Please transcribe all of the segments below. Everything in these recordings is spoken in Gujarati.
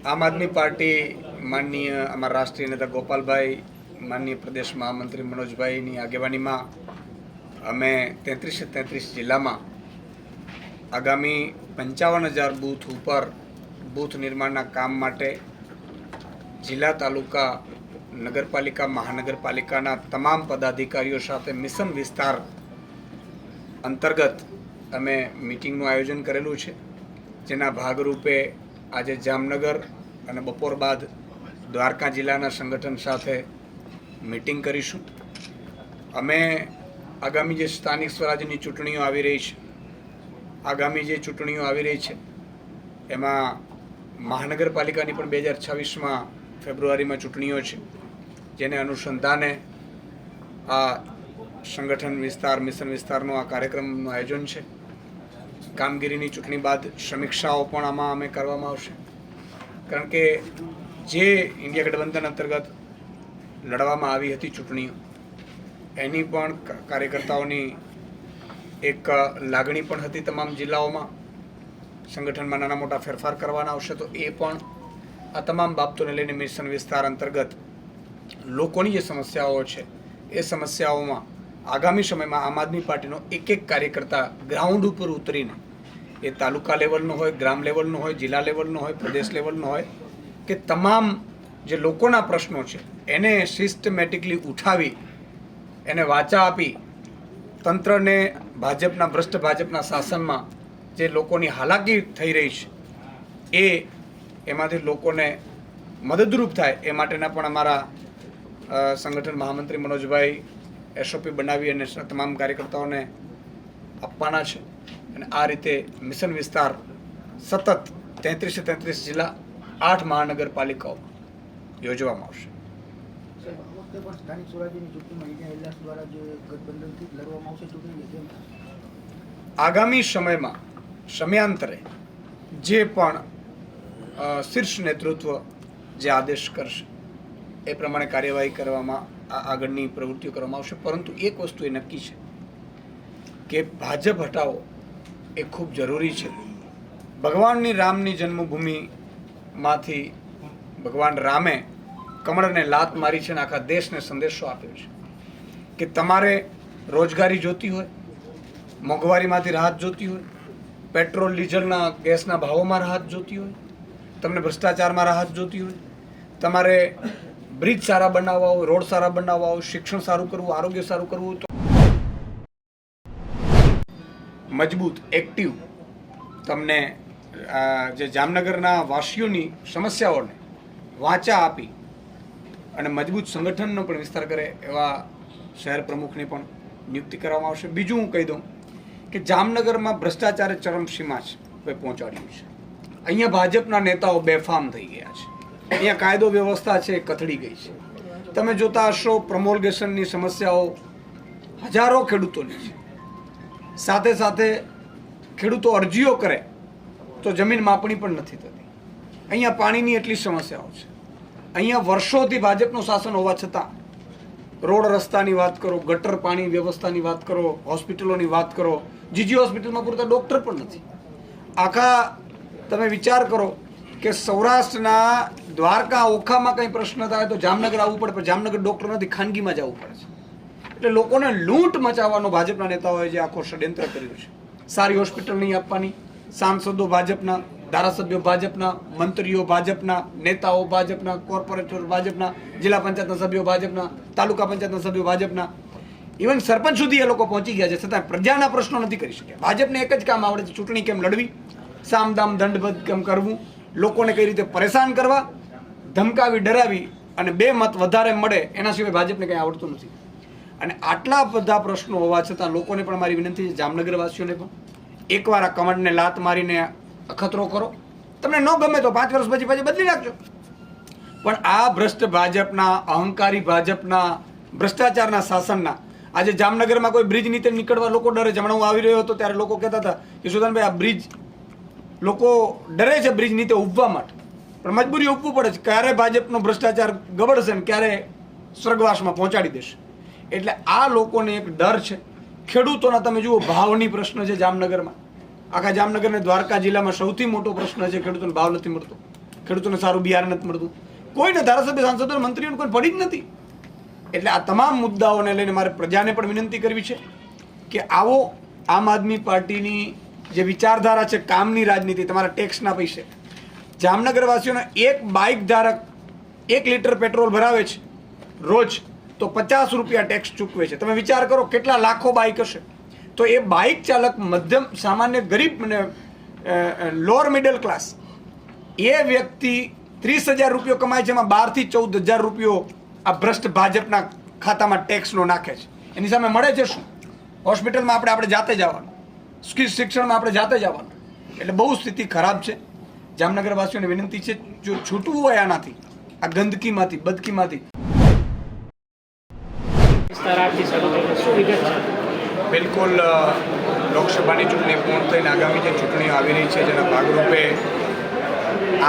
આમ આદમી પાર્ટી માનનીય અમારા રાષ્ટ્રીય નેતા ગોપાલભાઈ, માનનીય પ્રદેશ મહામંત્રી મનોજભાઈની આગેવાનીમાં અમે 33 જિલ્લામાં આગામી 55,000 બૂથ ઉપર બૂથ નિર્માણના કામ માટે જિલ્લા, તાલુકા, નગરપાલિકા, મહાનગરપાલિકાના તમામ પદાધિકારીઓ સાથે મિશન વિસ્તાર અંતર્ગત અમે મિટિંગનું આયોજન કરેલું છે, જેના ભાગરૂપે આજે જામનગર અને બપોર બાદ દ્વારકા જિલ્લાના સંગઠન સાથે મિટિંગ કરીશું. અમે આગામી જે સ્થાનિક સ્વરાજ્યની ચૂંટણીઓ આવી રહી છે, એમાં મહાનગરપાલિકાની પણ 2026માં ફેબ્રુઆરીમાં ચૂંટણીઓ છે, જેને અનુસંધાને આ સંગઠન વિસ્તાર, મિશન વિસ્તારનો આ કાર્યક્રમનું આયોજન છે. કામગીરીની ચૂંટણી બાદ સમીક્ષાઓ પણ આમાં અમે કરવામાં આવશે, કારણ કે જે ઇન્ડિયા ગઠબંધન અંતર્ગત લડવામાં આવી હતી ચૂંટણીઓ, એની પણ કાર્યકર્તાઓની એક લાગણી પણ હતી. તમામ જિલ્લાઓમાં સંગઠનમાં નાના મોટા ફેરફાર કરવાના આવશે, તો એ પણ આ તમામ બાબતોને લઈને મિશન વિસ્તાર અંતર્ગત લોકોની જે સમસ્યાઓ છે એ સમસ્યાઓમાં આગામી સમયમાં આમ આદમી પાર્ટીનો એક કાર્યકર્તા ગ્રાઉન્ડ ઉપર ઉતરીને, એ તાલુકા લેવલનો હોય, ગ્રામ લેવલનો હોય, જિલ્લા લેવલનો હોય, પ્રદેશ લેવલનો હોય, કે તમામ જે લોકોના પ્રશ્નો છે એને સિસ્ટમેટિકલી ઉઠાવી, એને વાચા આપી, તંત્રને ભ્રષ્ટ ભાજપના શાસનમાં જે લોકોની હાલાકી થઈ રહી છે એમાંથી લોકોને મદદરૂપ થાય એ માટેના પણ અમારા સંગઠન મહામંત્રી મનોજભાઈ SOP બનાવી અને તમામ કાર્યકર્તાઓને આપવાના છે. અને આ રીતે મિશન વિસ્તાર સતત 33 જિલ્લા, 8 મહાનગરપાલિકાઓમાં યોજવામાં આવશે. આગામી સમયમાં સમયાંતરે જે પણ શીર્ષ નેતૃત્વ જે આદેશ કરશે એ પ્રમાણે કાર્યવાહી કરવામાં, આગળની પ્રવૃત્તિઓ કરવામાં આવશે. પરંતુ એક વસ્તુ એ નક્કી છે કે ભાજપ હટાવો એ ખૂબ જરૂરી છે. ભગવાનની રામની જન્મભૂમિમાંથી ભગવાન રામે કમળને લાત મારી છે અને આખા દેશને સંદેશો આપ્યો છે કે તમારે રોજગારી જોતી હોય, મોંઘવારીમાંથી રાહત જોતી હોય, પેટ્રોલ ડીઝલના ગેસના ભાવોમાં રાહત જોતી હોય, તમને ભ્રષ્ટાચારમાં રાહત જોતી હોય, તમારે બ્રિજ સારા બનાવવા હોય, રોડ સારા બનાવવા હોય, શિક્ષણ સારું કરવું, આરોગ્ય સારું કરવું, તો મજબૂત, એક્ટિવ, તમને જે જામનગરના વાસીઓની સમસ્યાઓને વાચા આપી અને મજબૂત સંગઠનનો પણ વિસ્તાર કરે એવા શહેર પ્રમુખની પણ નિયુક્તિ કરવામાં આવશે. બીજું હું કહી દઉં કે જામનગરમાં ભ્રષ્ટાચારે ચરમસીમા છે પહોંચાડ્યું છે. અહીંયા ભાજપના નેતાઓ બેફામ થઈ ગયા છે. અહીંયા કાયદો વ્યવસ્થા છે એ કથળી ગઈ છે. તમે જોતા હશો પ્રમોલ્ગેશનની સમસ્યાઓ હજારો ખેડૂતોની છે. સાથે સાથે ખેડૂતો અરજીઓ કરે તો જમીન માપણી પણ નથી થતી. અહીંયા પાણીની એટલી સમસ્યાઓ છે. અહીંયા વર્ષોથી ભાજપનું શાસન હોવા છતાં રોડ રસ્તાની વાત કરો, ગટર પાણી વ્યવસ્થાની વાત કરો, હોસ્પિટલોની વાત કરો, જીજી હોસ્પિટલમાં પૂરતા ડૉક્ટર પણ નથી. આખા તમે વિચાર કરો કે સૌરાષ્ટ્રના દ્વારકા, ઓખામાં કંઈ પ્રશ્ન થાય તો જામનગર આવવું પડે, પણ જામનગર ડૉક્ટર નથી, ખાનગીમાં જવું પડે છે. એટલે લોકોને લૂંટ મચાવવાનો ભાજપના નેતાઓએ જે આખો ષડયંત્ર કર્યું છે. સારી હોસ્પિટલ નહીં આપવાની, સાંસદો ભાજપના, ધારાસભ્યો ભાજપના, મંત્રીઓ ભાજપના, નેતાઓ ભાજપના, કોર્પોરેટર ભાજપના, જિલ્લા પંચાયતના સભ્યો ભાજપના, તાલુકા પંચાયતના સભ્યો ભાજપના, ઇવન સરપંચ સુધી એ લોકો પહોંચી ગયા છે, છતાં પ્રજાના પ્રશ્નો નથી કરી શક્યા. ભાજપને એક જ કામ આવડે છે, ચૂંટણી કેમ લડવી, સામદામ દંડભેદ કેમ કરવું, લોકોને કઈ રીતે પરેશાન કરવા, ધમકાવી, ડરાવી અને 2 મત વધારે મળે એના સિવાય ભાજપને કંઈ આવડતું નથી. અને આટલા બધા પ્રશ્નો હોવા છતાં લોકોને પણ મારી વિનંતી છે, જામનગરવાસીઓને પણ, એકવાર આ કમળને લાત મારીને અખતરો કરો. તમને ન ગમે તો 5 વર્ષ પછી બદલી નાખજો. પણ આ ભ્રષ્ટ ભાજપના, અહંકારી ભાજપના, ભ્રષ્ટાચારના શાસનના આજે જામનગરમાં કોઈ બ્રિજ નીચે નીકળવા લોકો ડરે છે. હમણાં હું આવી રહ્યો હતો ત્યારે લોકો કહેતા હતા કે સુદાનભાઈ આ બ્રિજ, લોકો ડરે છે બ્રિજ નીચે ઉભવા માટે, પણ મજબૂરી ઉભવું પડે છે. ક્યારે ભાજપનો ભ્રષ્ટાચાર ગબડશે ને ક્યારે સ્વર્ગવાસમાં પહોંચાડી દેશે. એટલે આ લોકોને એક ડર છે. ખેડૂતોના તમે જુઓ ભાવની પ્રશ્ન છે જામનગરમાં. આખા જામનગર ને દ્વારકા જિલ્લામાં સૌથી મોટો પ્રશ્ન છે ખેડૂતોને ભાવ નથી મળતો. ખેડૂતોને સારું બિયારણ નથી મળતું, કોઈને ધારાસભ્ય સાંસદો મંત્રીઓને કોઈ પડી જ નથી. એટલે આ તમામ મુદ્દાઓને લઈને મારે પ્રજાને પણ વિનંતી કરવી છે કે આવો આમ આદમી પાર્ટીની જે વિચારધારા છે, કામની રાજનીતિ, તમારા ટેક્સના પૈસે જામનગરવાસીઓનો એક બાઇક ધારક 1 લીટર પેટ્રોલ ભરાવે છે રોજ તો 50 રૂપિયા ટેક્સ ચૂકવે છે. તમે વિચાર કરો કેટલા લાખો બાઇક હશે. તો એ બાઇક ચાલક મધ્યમ સામાન્ય ગરીબ અને લોઅર મિડલ ક્લાસ એ વ્યક્તિ 30,000 રૂપિયો કમાય છે, એમાં 12 થી 14,000 રૂપિયો આ ભ્રષ્ટ ભાજપના ખાતામાં ટેક્સનો નાખે છે. એની સામે મળે છે શું? હોસ્પિટલમાં આપણે જાતે જવાનું, શિક્ષણમાં આપણે જાતે જવાનું. એટલે બહુ સ્થિતિ ખરાબ છે. જામનગરવાસીઓને વિનંતી છે, જો છૂટવું હોય આનાથી, આ ગંદકીમાંથી, બદકીમાંથી. બિલકુલ લોકસભાની ચૂંટણી પૂર્ણ થઈને આગામી જે ચૂંટણીઓ આવી રહી છે જેના ભાગરૂપે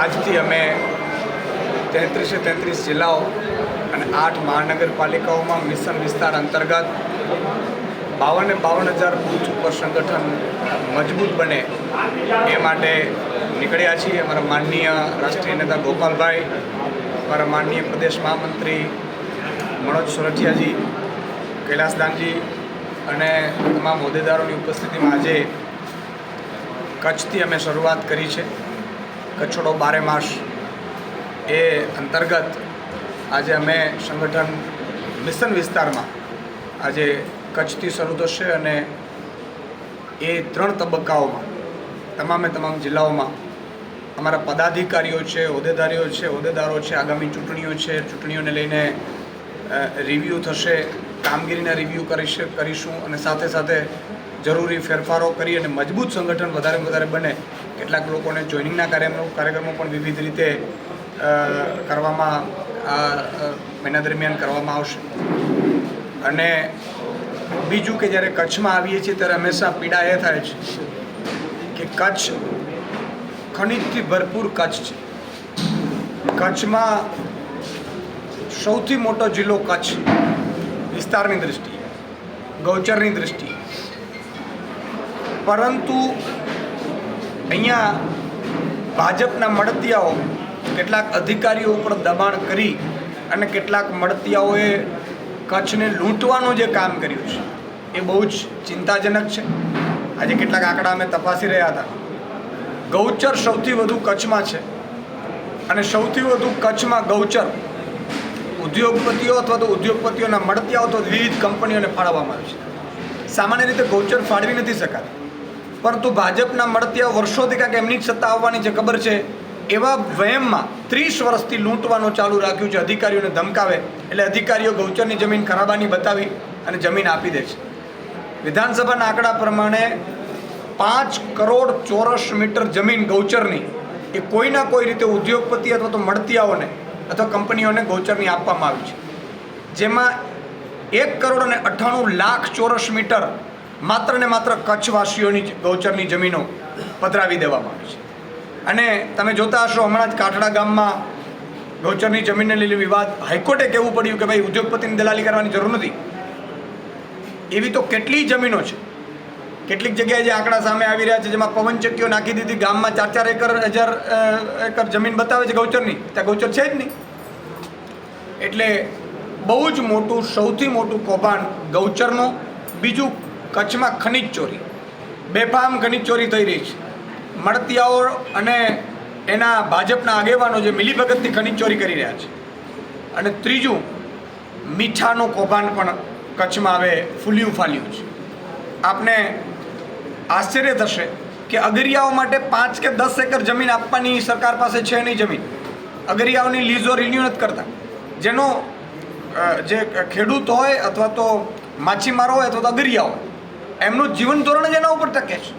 આજથી અમે 33 જિલ્લાઓ અને 8 મહાનગરપાલિકાઓમાં મિશન વિસ્તાર અંતર્ગત 52,000 બૂથ ઉપર સંગઠન મજબૂત બને એ માટે નીકળ્યા છીએ. અમારા માનનીય રાષ્ટ્રીય નેતા ગોપાલભાઈ, અમારા માનનીય પ્રદેશ મહામંત્રી મનોજ સોરઠિયાજી, કૈલાસદાનજી અને તમામ હોદ્દેદારોની ઉપસ્થિતિમાં આજે કચ્છથી અમે શરૂઆત કરી છે. કચ્છોડો બારે માસ એ અંતર્ગત આજે અમે સંગઠન મિશન વિસ્તારમાં આજે કચ્છથી શરૂ થશે અને એ 3 તબક્કાઓમાં તમામ જિલ્લાઓમાં અમારા પદાધિકારીઓ છે, હોદ્દેદારો છે, આગામી ચૂંટણીઓ છે, ચૂંટણીઓને લઈને રિવ્યૂ થશે, કામગીરીના રિવ્યૂ કરીશું અને સાથે સાથે જરૂરી ફેરફારો કરી અને મજબૂત સંગઠન વધારે બને. કેટલાક લોકોને જોઈનિંગના કાર્યક્રમો પણ વિવિધ રીતે કરવામાં આ મહિના દરમિયાન કરવામાં આવશે. અને બીજું કે જ્યારે કચ્છમાં આવીએ છીએ ત્યારે હંમેશા પીડા એ થાય છે કે કચ્છ ખનિજથી ભરપૂર કચ્છ છે. કચ્છમાં સૌથી મોટો જિલ્લો કચ્છ વિસ્તારની દૃષ્ટિએ, ગૌચરની દૃષ્ટિએ, પરંતુ અહીંયા ભાજપના મળતિયાઓ કેટલાક અધિકારીઓ ઉપર દબાણ કરી અને કેટલાક મળતિયાઓએ કચ્છને લૂંટવાનું જે કામ કર્યું છે એ બહુ જ ચિંતાજનક છે. આજે કેટલાક આંકડા અમે તપાસી રહ્યા હતા. ગૌચર સૌથી વધુ કચ્છમાં છે અને સૌથી વધુ કચ્છમાં ગૌચર ઉદ્યોગપતિઓ અથવા તો ઉદ્યોગપતિઓના મળતિયાઓ તો વિવિધ કંપનીઓને ફાળવવામાં આવે છે. સામાન્ય રીતે ગૌચર ફાળવી નથી શકાતી, પરંતુ ભાજપના મળતિયાઓ વર્ષોથી કાંઈક એમની જ સત્તા આવવાની છે ખબર છે એવા વહેમમાં 30 વર્ષથી લૂંટવાનું ચાલુ રાખ્યું છે. અધિકારીઓને ધમકાવે એટલે અધિકારીઓ ગૌચરની જમીન ખરાબાની બતાવી અને જમીન આપી દે છે. વિધાનસભાના આંકડા પ્રમાણે 5 કરોડ ચોરસ મીટર જમીન ગૌચરની એ કોઈના કોઈ રીતે ઉદ્યોગપતિ અથવા તો મળતિયાઓને અથવા કંપનીઓને ગૌચરની આપવામાં આવી છે, જેમાં 1,98,00,000 ચોરસ મીટર માત્ર ને માત્ર કચ્છવાસીઓની ગૌચરની જમીનો પધરાવી દેવામાં આવી છે. અને તમે જોતા હશો હમણાં જ કાઠડા ગામમાં ગૌચરની જમીનને લઈને વિવાદ, હાઈકોર્ટે કહેવું પડ્યું કે ભાઈ ઉદ્યોગપતિની દલાલી કરવાની જરૂર નથી. એવી તો કેટલી જમીનો છે. કેટલીક જગ્યાએ જે આંકડા સામે આવી રહ્યા છે જેમાં પવનચક્કીઓ નાખી દીધી, ગામમાં 4-4 એકર જમીન બતાવે છે ગૌચરની, ત્યાં ગૌચર છે જ નહીં. એટલે બહુ જ મોટું, સૌથી મોટું કૌભાંડ ગૌચરનું. બીજું, કચ્છમાં ખનિજ ચોરી, બેફામ ખનિજ ચોરી થઈ રહી છે. મળતિયાઓ અને એના ભાજપના આગેવાનો જે મિલીભગતથી ખનિજ ચોરી કરી રહ્યા છે. અને ત્રીજું, મીઠાનું કૌભાંડ પણ કચ્છમાં હવે ફૂલ્યું ફાલ્યું છે. આપને આશ્ચર્ય થશે કે અગરિયાઓ માટે 5 કે 10 એકર જમીન આપવાની સરકાર પાસે છે નહીં જમીન. અગરિયાઓની લીઝો રિન્યુ નથી કરતા. જેનો જે ખેડૂત હોય અથવા તો માછીમારો હોય અથવા તો અગરિયા હોય, એમનું જીવન ધોરણ જ એના ઉપર ટકે છે.